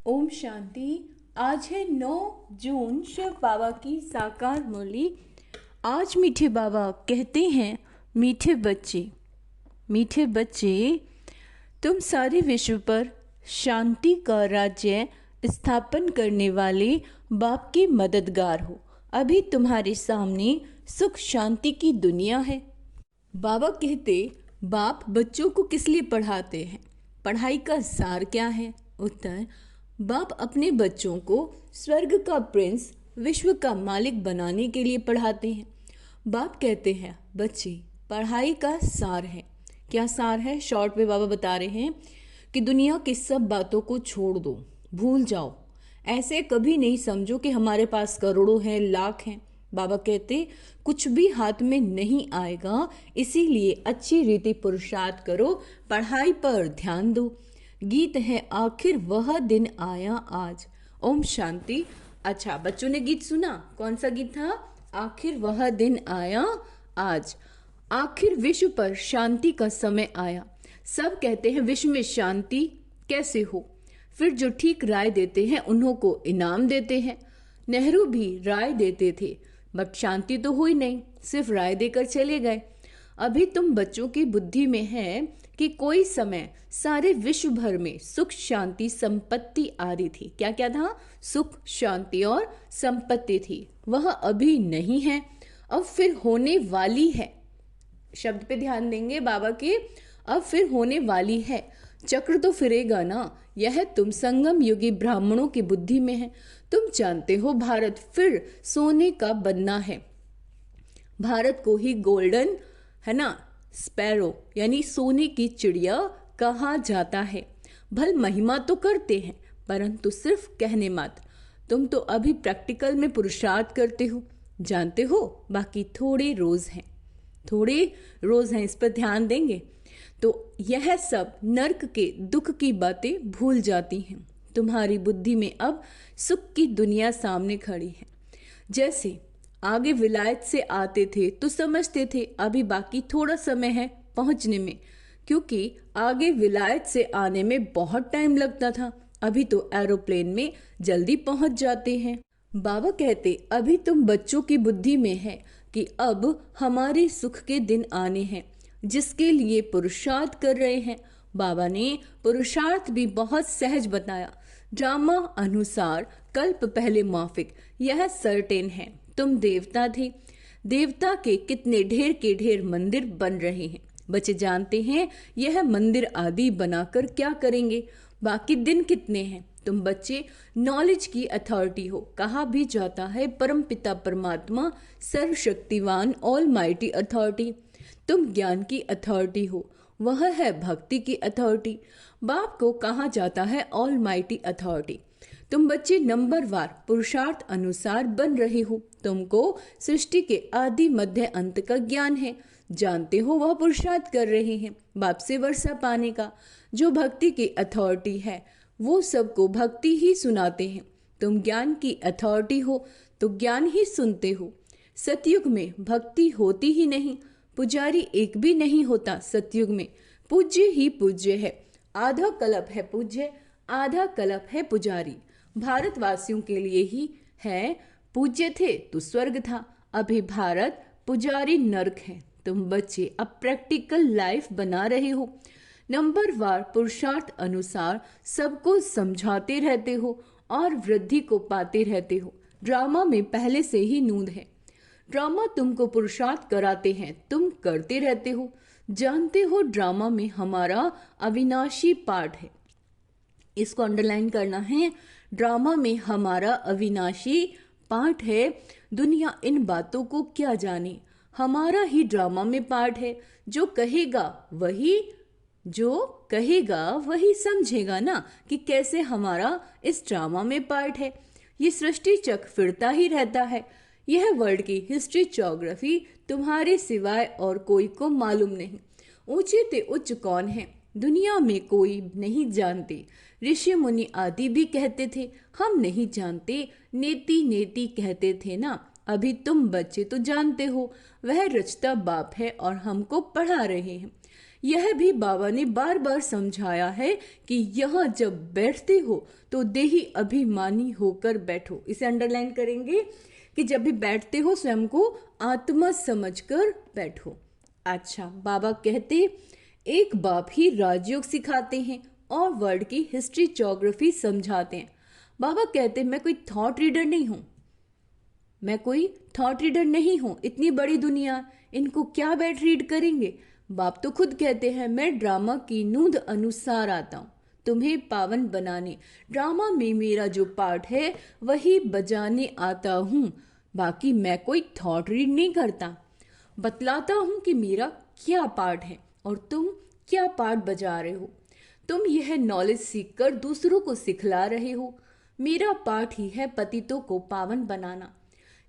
ओम शांति। आज है 9 जून, शिव बाबा की साकार मुरली। आज मीठे बाबा कहते हैं, मीठे बच्चे, तुम सारे विश्व पर शांति का राज्य स्थापन करने वाले बाप के मददगार हो। अभी तुम्हारे सामने सुख शांति की दुनिया है। बाबा कहते, बाप बच्चों को किस लिए पढ़ाते हैं? पढ़ाई का सार क्या है? उत्तर, बाप अपने बच्चों को स्वर्ग का प्रिंस, विश्व का मालिक बनाने के लिए पढ़ाते हैं। बाप कहते हैं, बच्चे, पढ़ाई का सार है। क्या सार है? शॉर्ट में बाबा बता रहे हैं कि दुनिया की सब बातों को छोड़ दो, भूल जाओ। ऐसे कभी नहीं समझो कि हमारे पास करोड़ों हैं, लाख हैं। बाबा कहते, कुछ भी हाथ में नहीं आएगा, इसीलिए अच्छी रीति पुरुषार्थ करो, पढ़ाई पर ध्यान दो। गीत है, आखिर वह दिन आया आज। ओम शांति। अच्छा, बच्चों ने गीत सुना? कौन सा गीत था? आखिर वह दिन आया आज। आखिर विश्व पर शांति का समय आया। सब कहते हैं विश्व में शांति कैसे हो? फिर जो ठीक राय देते हैं उन्हों को इनाम देते हैं। नेहरू भी राय देते थे, बट शांति तो हुई नहीं, सिर्फ राय देकर चले गए। अभी तुम बच्चों की बुद्धि में है कि कोई समय सारे विश्व भर में सुख शांति संपत्ति आ रही थी। क्या क्या था? सुख शांति और संपत्ति थी। वह अभी नहीं है, अब फिर होने वाली है। शब्द पे ध्यान देंगे बाबा के, अब फिर होने वाली है। चक्र तो फिरेगा ना। यह तुम संगम युगी ब्राह्मणों की बुद्धि में है। तुम जानते हो भारत फिर सोने का बनना है। भारत को ही गोल्डन, है ना, स्पैरो यानी सोने की चिड़िया कहा जाता है। भल महिमा तो करते हैं, परंतु सिर्फ कहने मात्र। तुम तो अभी प्रैक्टिकल में पुरुषार्थ करते हो, जानते हो। बाकी थोड़े रोज हैं, इस पर ध्यान देंगे तो यह सब नर्क के दुख की बातें भूल जाती हैं। तुम्हारी बुद्धि में अब सुख की दुनिया सामने खड़ी है। जैसे आगे विलायत से आते थे तो समझते थे अभी बाकी थोड़ा समय है पहुंचने में, क्योंकि आगे विलायत से आने में बहुत टाइम लगता था। अभी तो एरोप्लेन में जल्दी पहुंच जाते हैं। बाबा कहते, अभी तुम बच्चों की बुद्धि में है कि अब हमारे सुख के दिन आने हैं, जिसके लिए पुरुषार्थ कर रहे हैं। बाबा ने पुरुषार्थ भी बहुत सहज बताया। ड्रामा अनुसार कल्प पहले माफिक, यह सर्टेन है। तुम देवता थे, देवता के कितने ढेर के ढेर मंदिर बन रहे हैं। बच्चे जानते हैं यह मंदिर आदि बनाकर क्या करेंगे? बाकी दिन कितने हैं? तुम बच्चे नॉलेज की अथॉरिटी हो। कहा भी जाता है परमपिता परमात्मा सर्वशक्तिवान ऑल माइटी अथॉरिटी। तुम ज्ञान की अथॉरिटी हो, वह है भक्ति की अथॉरिटी। बाप को कहा जाता है ऑल माइटी अथॉरिटी। तुम बच्चे नंबरवार पुरुषार्थ अनुसार बन रहे हो। तुमको सृष्टि के आदि मध्य अंत का ज्ञान है, जानते हो। वह पुरुषार्थ कर रहे हैं बाप से वर्षा पाने का। जो भक्ति की अथॉरिटी है वो सबको भक्ति ही सुनाते हैं। तुम ज्ञान की अथॉरिटी हो तो ज्ञान ही सुनते हो। सतयुग में भक्ति होती ही नहीं, पुजारी एक भी नहीं होता। सतयुग में पूज्य ही पूज्य है। आधा कल्प है पूज्य, आधा कल्प है पुजारी। भारतवासियों के लिए ही है। पूज्य थे तो स्वर्ग था, अभी भारत पुजारी नर्क है। तुम बच्चे अब प्रैक्टिकल लाइफ बना रहे हो। नंबरवार पुरुषार्थ अनुसार सबको समझाते रहते हो और वृद्धि को पाते रहते हो। ड्रामा में पहले से ही नूंद है। ड्रामा तुमको पुरुषार्थ कराते हैं, तुम करते रहते हो। जानते हो ड्रामा में हमारा अविनाशी पार्ट है। इसको अंडरलाइन करना है। ड्रामा में हमारा अविनाशी पार्ट है। दुनिया इन बातों को क्या जाने, हमारा ही ड्रामा में पार्ट है। जो कहेगा वही समझेगा ना कि कैसे हमारा इस ड्रामा में पार्ट है। ये सृष्टि चक्र फिरता ही रहता है। यह वर्ल्ड की हिस्ट्री ज्योग्राफी तुम्हारे सिवाय और कोई को मालूम नहीं। ऊंचे ते उच्च कौन है दुनिया में कोई नहीं जानते। ऋषि मुनि आदि भी कहते थे हम नहीं जानते, नेति नेति कहते थे ना। अभी तुम बच्चे तो जानते हो, वह रचता बाप है और हमको पढ़ा रहे हैं। यह भी बाबा ने बार बार समझाया है कि यहाँ जब बैठते हो तो देही अभिमानी होकर बैठो। इसे अंडरलाइन करेंगे कि जब भी बैठते हो स्वयं को आत्मा समझकर बैठो। अच्छा, बाबा कहते एक बाप ही राजयोग सिखाते हैं और वर्ल्ड की हिस्ट्री ज्योग्राफी समझाते हैं। बाबा कहते मैं कोई थॉट रीडर नहीं हूं, मैं कोई थॉट रीडर नहीं हूं, इतनी बड़ी दुनिया, इनको क्या बैठ रीड करेंगे। बाप तो खुद कहते हैं मैं ड्रामा की नूंद अनुसार आता हूं तुम्हें पावन बनाने। ड्रामा में मेरा जो पार्ट है वही बजाने आता हूं, बाकी मैं कोई थॉट रीड नहीं करता। बतलाता हूं कि मेरा क्या पार्ट है और तुम क्या पार्ट बजा रहे हो। तुम यह नॉलेज सीखकर दूसरों को सिखला रहे हो। मेरा पार्ट ही है पतितों को पावन बनाना।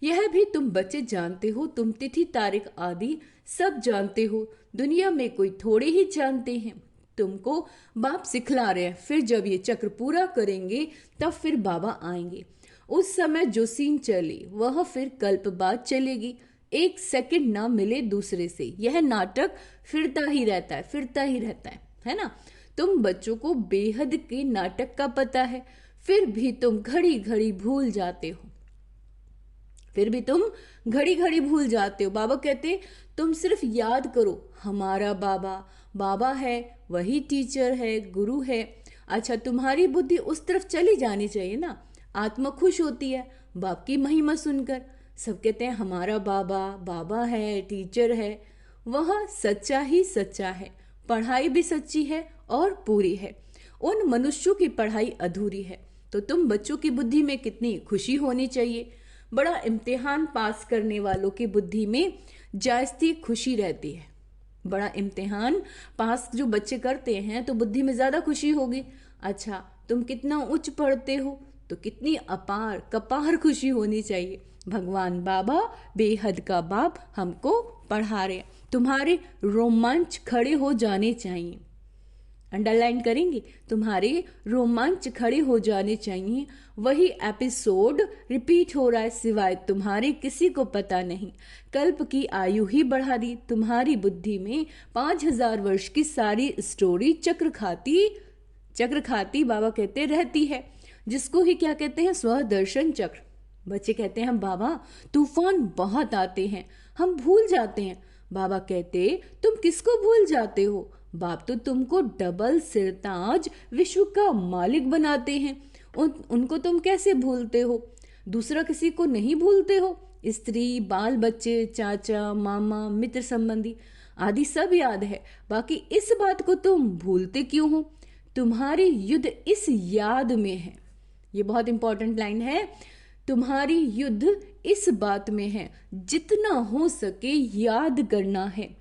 यह भी तुम बच्चे जानते हो, तुम तिथि तारीख आदि सब जानते हो, दुनिया में कोई थोड़े ही जानते हैं। तुमको बाप सिखला रहे हैं, फिर जब ये चक्र पूरा करेंगे तब फिर बाबा आएंगे। उस समय जो सीन चले वह फिर कल्प बाद चलेगी, एक सेकंड ना मिले दूसरे से। यह नाटक फिरता ही रहता है, फिरता ही रहता है ना। तुम बच्चों को बेहद के नाटक का पता है, फिर भी तुम घड़ी घड़ी भूल जाते हो, फिर भी तुम घड़ी घड़ी भूल जाते हो। बाबा कहते तुम सिर्फ याद करो हमारा बाबा, बाबा है वही टीचर है, गुरु है। अच्छा, तुम्हारी बुद्धि उस तरफ चली जानी चाहिए ना। आत्मा खुश होती है बाप की महिमा सुनकर। सब कहते हैं हमारा बाबा, बाबा है, टीचर है। वह सच्चा ही सच्चा है, पढ़ाई भी सच्ची है और पूरी है। उन मनुष्यों की पढ़ाई अधूरी है। तो तुम बच्चों की बुद्धि में कितनी खुशी होनी चाहिए। बड़ा इम्तिहान पास करने वालों की बुद्धि में जायज़ती खुशी रहती है। बड़ा इम्तिहान पास जो बच्चे करते हैं तो बुद्धि में ज़्यादा खुशी होगी। अच्छा, तुम कितना उच्च पढ़ते हो तो कितनी अपार कपार खुशी होनी चाहिए। भगवान बाबा बेहद का बाप हमको पढ़ा रहे हैं। तुम्हारे रोमांच खड़े हो जाने चाहिए। अंडरलाइन करेंगे, तुम्हारे रोमांच खड़े हो जाने चाहिए। वही एपिसोड रिपीट हो रहा है, सिवाय तुम्हारे किसी को पता नहीं। कल्प की आयु ही बढ़ा दी। तुम्हारी बुद्धि में 5000 वर्ष की सारी स्टोरी चक्र खाती बाबा कहते रहती है, जिसको ही क्या कहते हैं, स्वदर्शन चक्र। बच्चे कहते हैं बाबा तूफान बहुत आते हैं, हम भूल जाते हैं। बाबा कहते तुम किसको भूल जाते हो। बाप तो तुमको डबल सिरताज विश्व का मालिक बनाते हैं, उनको तुम कैसे भूलते हो। दूसरा किसी को नहीं भूलते हो। स्त्री, बाल बच्चे, चाचा, मामा, मित्र संबंधी आदि सब याद है, बाकी इस बात को तुम भूलते क्यों हो। तुम्हारी युद्ध इस याद में है। ये बहुत इंपॉर्टेंट लाइन है। तुम्हारी युद्ध इस बात में है, जितना हो सके याद करना है।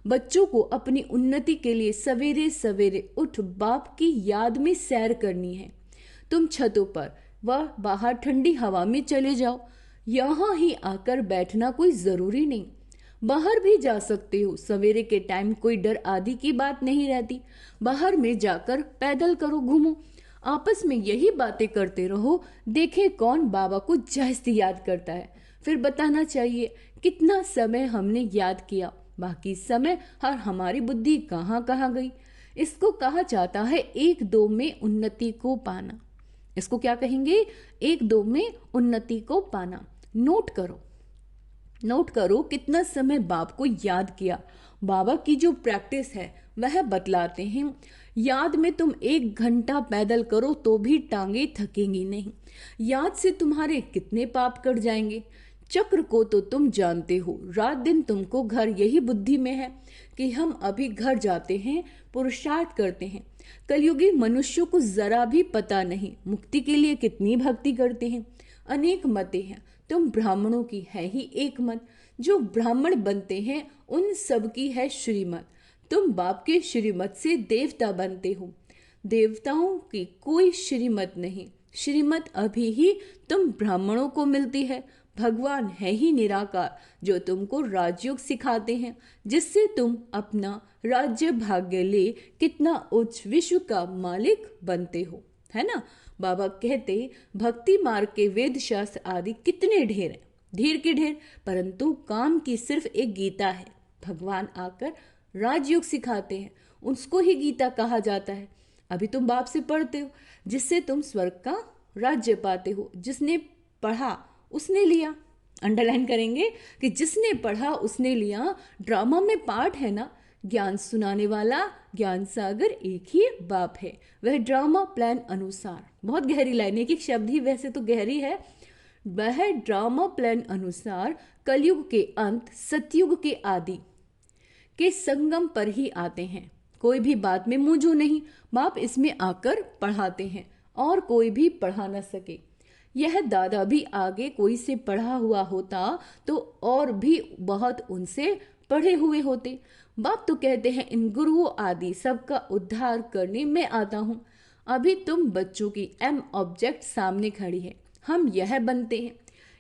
बच्चों को अपनी उन्नति के लिए सवेरे सवेरे उठ बाप की याद में सैर करनी है। तुम छतों पर व बाहर ठंडी हवा में चले जाओ, यहाँ ही आकर बैठना कोई जरूरी नहीं। बाहर भी जा सकते हो, सवेरे के टाइम कोई डर आदि की बात नहीं रहती। बाहर में जाकर पैदल करो, घूमो, आपस में यही बातें करते रहो। देखे कौन बाबा को जायज़ती याद करता है, फिर बताना चाहिए कितना समय हमने याद किया, बाकी समय हर हमारी बुद्धि कहाँ कहाँ गई। इसको कहा जाता है एक दो में उन्नति को पाना। इसको क्या कहेंगे, एक दो में उन्नति को पाना। नोट करो कितना समय बाप को याद किया। बाबा की जो प्रैक्टिस है वह बतलाते हैं। याद में तुम 1 घंटा पैदल करो तो भी टांगे थकेंगी नहीं। याद से तुम्हारे कितने पाप कट जाएंगे। चक्र को तो तुम जानते हो, रात दिन तुमको घर यही बुद्धि में है कि हम अभी घर जाते हैं, पुरुषार्थ करते हैं। कलयुगी मनुष्यों को जरा भी पता नहीं मुक्ति के लिए कितनी भक्ति करते हैं। अनेक मतें हैं, तुम ब्राह्मणों की है ही एक मत। जो ब्राह्मण बनते हैं उन सब की है श्रीमत। तुम बाप के श्रीमत से देवता बनते हो, देवताओं की कोई श्रीमत नहीं। श्रीमत अभी ही तुम ब्राह्मणों को मिलती है। भगवान है ही निराकार जो तुमको राजयोग सिखाते हैं, जिससे तुम अपना राज्य भाग्य ले कितना उच्च विश्व का मालिक बनते हो, है ना। बाबा कहते भक्ति मार्ग के वेद शास्त्र आदि कितने ढेर हैं, ढेर के ढेर, परंतु काम की सिर्फ एक गीता है। भगवान आकर राजयोग सिखाते हैं, उसको ही गीता कहा जाता है। अभी तुम बाप से पढ़ते हो, जिससे तुम स्वर्ग का राज्य पाते हो। जिसने पढ़ा उसने लिया, अंडरलाइन करेंगे कि जिसने पढ़ा उसने लिया। ड्रामा में पार्ट है ना, ज्ञान सुनाने वाला ज्ञान सागर एक ही बाप है, वह ड्रामा प्लान अनुसार। बहुत गहरी लाइन, एक एक शब्द ही वैसे तो गहरी है। वह ड्रामा प्लान अनुसार कलयुग के अंत सतयुग के आदि के संगम पर ही आते हैं। कोई भी बात में मुंह जो नहीं, बाप इसमें आकर पढ़ाते हैं और कोई भी पढ़ा न सके। यह दादा भी आगे कोई से पढ़ा हुआ होता तो और भी बहुत उनसे पढ़े हुए होते। बाप तो कहते हैं इन गुरुओं आदि सबका उद्धार करने मैं आता हूँ। अभी तुम बच्चों की एम ऑब्जेक्ट सामने खड़ी है, हम यह बनते हैं।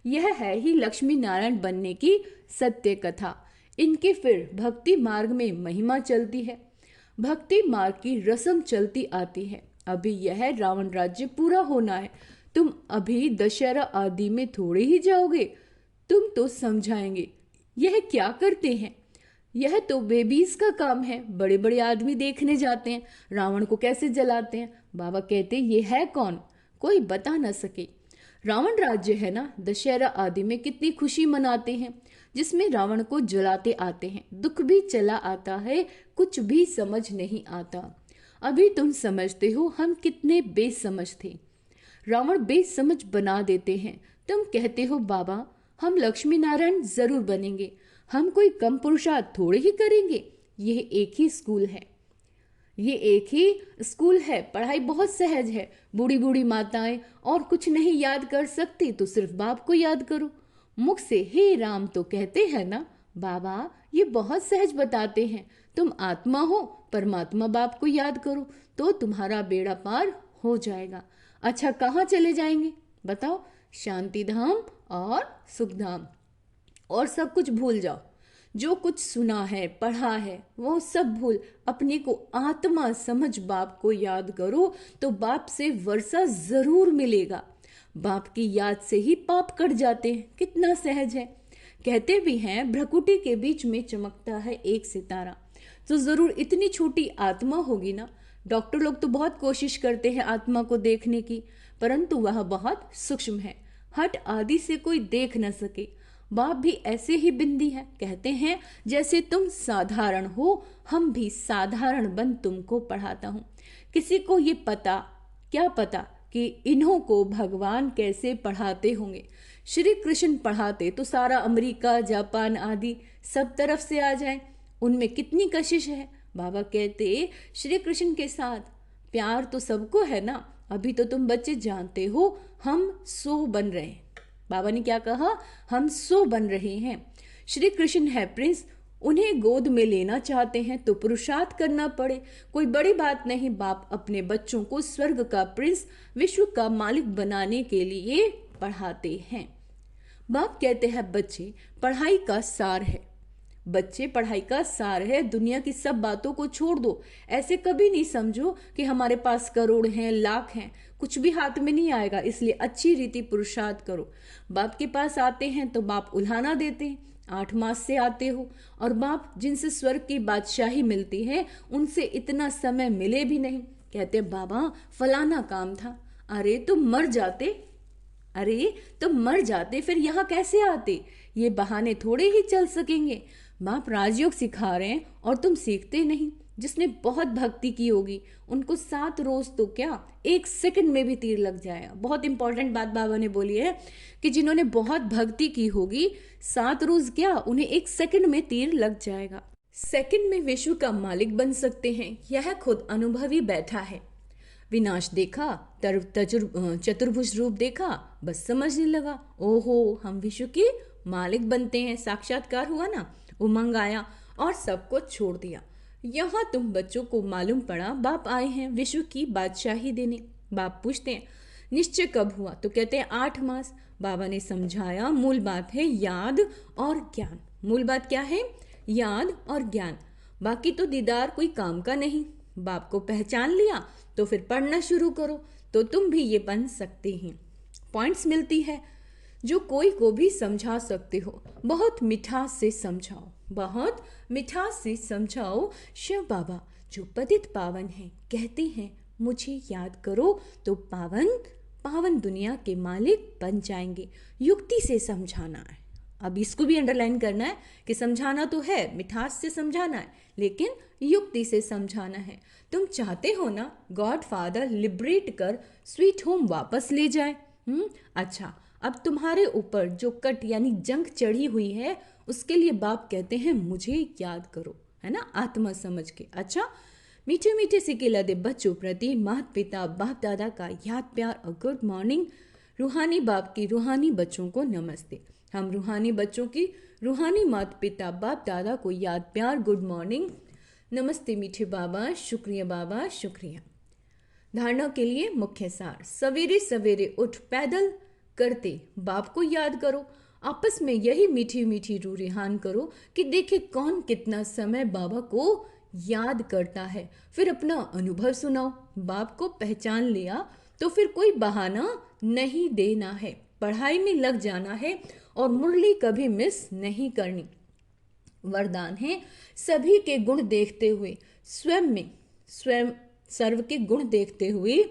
यह है ही लक्ष्मी नारायण बनने की सत्य कथा। इनके फिर भक्ति मार्ग में महिमा चलती है, भक्ति मार्ग की रस्म चलती आती है। अभी यह रावण राज्य पूरा होना है। तुम अभी दशहरा आदि में थोड़े ही जाओगे, तुम तो समझाएंगे यह क्या करते हैं। यह तो बेबीज का काम है, बड़े बड़े आदमी देखने जाते हैं रावण को कैसे जलाते हैं। बाबा कहते ये है कौन, कोई बता न सके। रावण राज्य है ना, दशहरा आदि में कितनी खुशी मनाते हैं, जिसमें रावण को जलाते आते हैं। दुख भी चला आता है, कुछ भी समझ नहीं आता। अभी तुम समझते हो हम कितने बेसमझ थे, रावण बेसमझ बना देते हैं। तुम कहते हो बाबा हम लक्ष्मी नारायण जरूर बनेंगे, हम कोई कम पुरुषार्थ थोड़े ही करेंगे। यह एक ही स्कूल है, ये एक ही स्कूल है, पढ़ाई बहुत सहज है। बूढ़ी बूढ़ी माताएं और कुछ नहीं याद कर सकती तो सिर्फ बाप को याद करो। मुख से हे राम तो कहते हैं ना, बाबा ये बहुत सहज बताते हैं। तुम आत्मा हो, परमात्मा बाप को याद करो तो तुम्हारा बेड़ा पार हो जाएगा। अच्छा कहाँ चले जाएंगे बताओ, शांति धाम और सुख धाम, और सब कुछ भूल जाओ। जो कुछ सुना है पढ़ा है वो सब भूल, अपने को आत्मा समझ बाप को याद करो तो बाप से वर्षा जरूर मिलेगा। बाप की याद से ही पाप कट जाते हैं, कितना सहज है। कहते भी हैं भ्रकुटी के बीच में चमकता है एक सितारा, तो जरूर इतनी छोटी आत्मा होगी ना। डॉक्टर लोग तो बहुत कोशिश करते हैं आत्मा को देखने की, परंतु वह बहुत सूक्ष्म है, हट आदि से कोई देख न सके। बाप भी ऐसे ही बिंदी है, कहते हैं जैसे तुम साधारण हो, हम भी साधारण बन तुमको पढ़ाता हूँ। किसी को ये पता क्या पता कि इन्हों को भगवान कैसे पढ़ाते होंगे। श्री कृष्ण पढ़ाते तो सारा अमेरिका जापान आदि सब तरफ से आ जाए, उनमें कितनी कशिश है। बाबा कहते श्री कृष्ण के साथ प्यार तो सबको है ना। अभी तो तुम बच्चे जानते हो हम 100 बन रहे हैं। बाबा ने क्या कहा, हम 100 बन रहे हैं। श्री कृष्ण है प्रिंस, उन्हें गोद में लेना चाहते हैं तो पुरुषार्थ करना पड़े, कोई बड़ी बात नहीं। बाप अपने बच्चों को स्वर्ग का प्रिंस, विश्व का मालिक बनाने के लिए पढ़ाते हैं। बाप कहते हैं बच्चे पढ़ाई का सार है, बच्चे पढ़ाई का सार है। दुनिया की सब बातों को छोड़ दो। ऐसे कभी नहीं समझो कि हमारे पास करोड़ हैं लाख हैं, कुछ भी हाथ में नहीं आएगा। इसलिए अच्छी रीति पुरुषार्थ करो। बाप के पास आते हैं तो बाप उल्हाना देते हैं। 8 मास से आते हो और बाप जिनसे स्वर्ग की बादशाही मिलती है उनसे इतना समय मिले भी नहीं। कहते बाबा फलाना काम था, अरे तुम मर जाते, अरे तुम मर जाते फिर यहाँ कैसे आते। ये बहाने थोड़े ही चल सकेंगे। बाप राजयोग सिखा रहे हैं और तुम सीखते नहीं। जिसने बहुत भक्ति की होगी उनको 7 रोज तो क्या 1 सेकंड में भी तीर लग जाएगा। बहुत इंपॉर्टेंट बात बाबा ने बोली है कि जिन्होंने बहुत भक्ति की होगी 7 रोज क्या उन्हें 1 सेकंड में तीर लग जाएगा। सेकंड में विश्व का मालिक बन सकते हैं, यह खुद अनुभवी बैठा है। विनाश देखा, चतुर्भुज रूप देखा, बस समझने लगा ओहो हम विश्व के मालिक बनते हैं। साक्षात्कार हुआ ना, उमंग आया और सब कुछ छोड़ दिया। यहाँ तुम बच्चों को मालूम पड़ा बाप आए हैं विश्व की बादशाही देने। बाप पूछते हैं निश्चय कब हुआ, तो कहते हैं 8 मास। बाबा ने समझाया मूल बात है याद और ज्ञान। मूल बात क्या है, याद और ज्ञान। बाकी तो दीदार कोई काम का नहीं। बाप को पहचान लिया तो फिर पढ़ना शुरू करो तो तुम भी ये बन सकते हैं। पॉइंट्स मिलती है जो कोई को भी समझा सकते हो। बहुत मिठास से समझाओ, बहुत मिठास से समझाओ। शिव बाबा जो पतित पावन हैं, कहते हैं मुझे याद करो तो पावन पावन दुनिया के मालिक बन जाएंगे। युक्ति से समझाना है। अब इसको भी अंडरलाइन करना है कि समझाना तो है, मिठास से समझाना है, लेकिन युक्ति से समझाना है। तुम चाहते हो ना गॉड फादर लिबरेट कर स्वीट होम वापस ले जाए। अच्छा, अब तुम्हारे ऊपर जो कट यानी जंग चढ़ी हुई है उसके लिए बाप कहते हैं मुझे याद करो, है ना, आत्मा समझ के। अच्छा, मीठे मीठे सिक्के लदे बच्चों प्रति माता पिता बाप दादा का याद प्यार और गुड मॉर्निंग। रूहानी बाप की रूहानी बच्चों को नमस्ते। हम रूहानी बच्चों की रूहानी माता पिता बाप दादा को याद प्यार गुड मॉर्निंग नमस्ते मीठे बाबा, शुक्रिया बाबा, शुक्रिया। धारणा के लिए मुख्य सार, सवेरे सवेरे उठ पैदल करते बाप को याद करो। आपस में यही मीठी मीठी रूह रिहान करो कि देखे कौन कितना समय बाबा को याद करता है। फिर अपना अनुभव सुनाओ। बाप को पहचान लिया तो फिर कोई बहाना नहीं देना है, पढ़ाई में लग जाना है और मुरली कभी मिस नहीं करनी। वरदान है, सभी के गुण देखते हुए स्वयं सर्व के गुण देखते हुए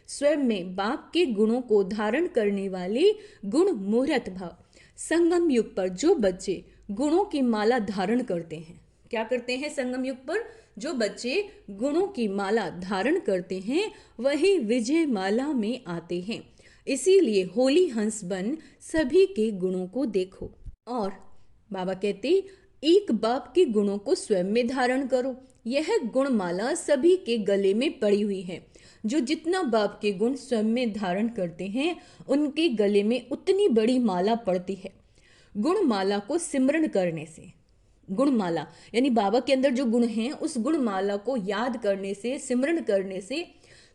स्वयं में बाप के गुणों को धारण करने वाली गुण मूर्त भाव। संगम युग पर जो बच्चे गुणों की माला धारण करते हैं, क्या करते हैं? संगम युग पर जो बच्चे गुणों की माला धारण करते हैं वही विजय माला में आते हैं। इसीलिए होली हंस बन सभी के गुणों को देखो। और बाबा कहते एक बाप के गुणों को स्वयं में धारण करो। यह गुणमाला सभी के गले में पड़ी हुई है। जो जितना बाप के गुण स्वयं में धारण करते हैं उनके गले में उतनी बड़ी माला पड़ती है। गुणमाला को सिमरन करने से, गुणमाला यानी बाबा के अंदर जो गुण हैं उस गुणमाला को याद करने से, सिमरन करने से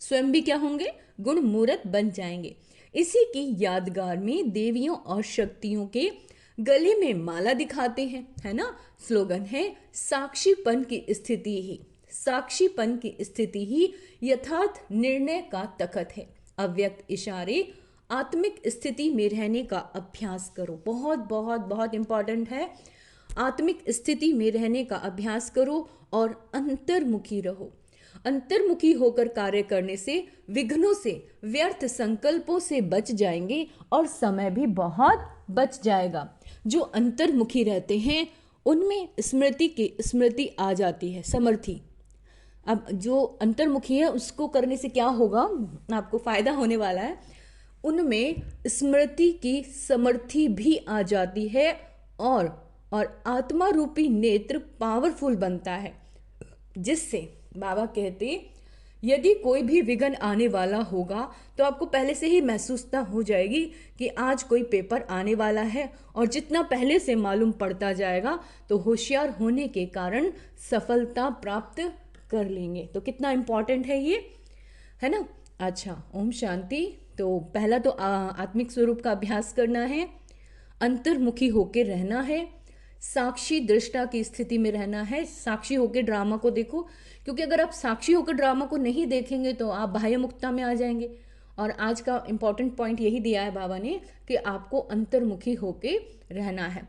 स्वयं भी क्या होंगे? गुण मूर्त बन जाएंगे। इसी की यादगार में देवियों और शक्तियों के गले में माला दिखाते हैं, है ना। स्लोगन है, साक्षीपन की स्थिति ही, साक्षीपन की स्थिति ही यथार्थ निर्णय का तखत है। अव्यक्त इशारे आत्मिक स्थिति में रहने का अभ्यास करो। बहुत बहुत बहुत इंपॉर्टेंट है। आत्मिक स्थिति में रहने का अभ्यास करो और अंतर्मुखी रहो। अंतर्मुखी होकर कार्य करने से विघ्नों से, व्यर्थ संकल्पों से बच जाएंगे और समय भी बहुत बच जाएगा। जो अंतर्मुखी रहते हैं उनमें स्मृति आ जाती है, समर्थी। अब जो अंतर्मुखी है उसको करने से क्या होगा, आपको फायदा होने वाला है। उनमें स्मृति की समर्थी भी आ जाती है और आत्मा रूपी नेत्र पावरफुल बनता है, जिससे बाबा कहते यदि कोई भी विघ्न आने वाला होगा तो आपको पहले से ही महसूसता हो जाएगी कि आज कोई पेपर आने वाला है, और जितना पहले से मालूम पड़ता जाएगा तो होशियार होने के कारण सफलता प्राप्त कर लेंगे। तो कितना इम्पोर्टेंट है ये, है ना। अच्छा, ओम शांति। तो पहला तो आत्मिक स्वरूप का अभ्यास करना है, अंतर्मुखी होकर रहना है, साक्षी दृष्टा की स्थिति में रहना है। साक्षी होकर ड्रामा को देखो, क्योंकि अगर आप साक्षी होकर ड्रामा को नहीं देखेंगे तो आप बाह्य मुक्ता में आ जाएंगे। और आज का इम्पॉर्टेंट पॉइंट यही दिया है बाबा ने कि आपको अंतर्मुखी होकर रहना है।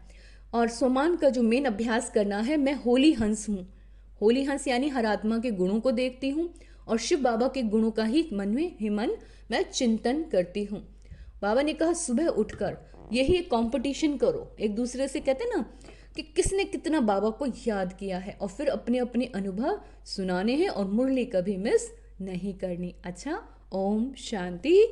और सोमान का जो मेन अभ्यास करना है, मैं होली हंस हूँ। होली हंस यानी हर आत्मा के गुणों को देखती हूँ और शिव बाबा के गुणों का ही मन मैं चिंतन करती हूँ। बाबा ने कहा सुबह उठकर यही कंपटीशन करो, एक दूसरे से, कहते ना कि किसने कितना बाबा को याद किया है, और फिर अपने अपने अनुभव सुनाने हैं और मुरली कभी मिस नहीं करनी। अच्छा, ओम शांति।